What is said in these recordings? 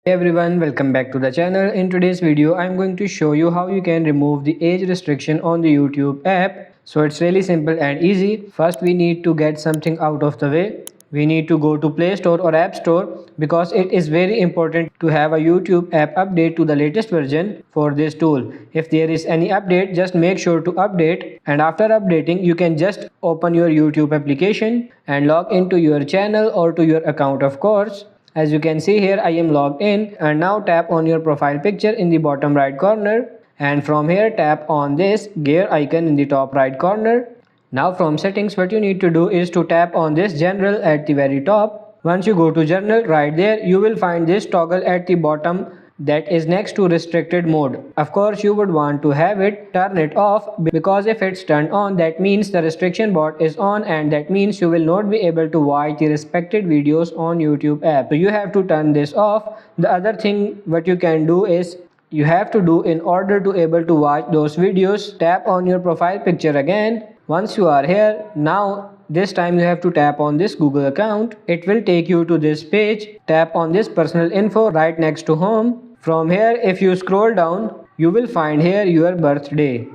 Hey everyone, welcome back to the channel. In today's video, I'm going to show you how you can remove the age restriction on the YouTube app. So it's really simple and easy. First, we need to get something out of the way. We need to go to Play Store or App Store because it is very important to have a YouTube app update to the latest version for this tool. If there is any update, just make sure to update, and after updating, you can just open your YouTube application and log into your channel or to your account, of course. As you can see here, I am logged in, and now tap on your profile picture in the bottom right corner, and from here tap on this gear icon in the top right corner. Now from settings, what you need to do is to tap on this general at the very top. Once you go to general, right there you will find this toggle at the bottom that is next to restricted mode. Of course, you would want to have it turn it off, because if it's turned on, that means the restriction bot is on, and that means you will not be able to watch the respected videos on YouTube app. So you have to turn this off. The other thing what you can do is, you have to do in order to able to watch those videos, tap on your profile picture again. Once you are here, now this time you have to tap on this Google account. It will take you to this page. Tap on this personal info right next to home. From here, if you scroll down, you will find here your birthday.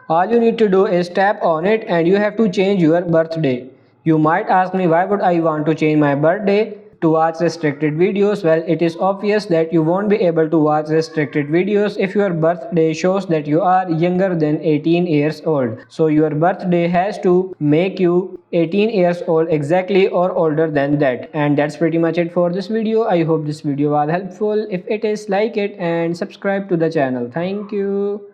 All you need to do is tap on it and you have to change your birthday. You might ask me, why would I want to change my birthday to watch restricted videos? Well, it is obvious that you won't be able to watch restricted videos if your birthday shows that you are younger than 18 years old. So your birthday has to make you 18 years old exactly or older than that. And that's pretty much it for this video. I hope this video was helpful. If it is, like it and subscribe to the channel. Thank you.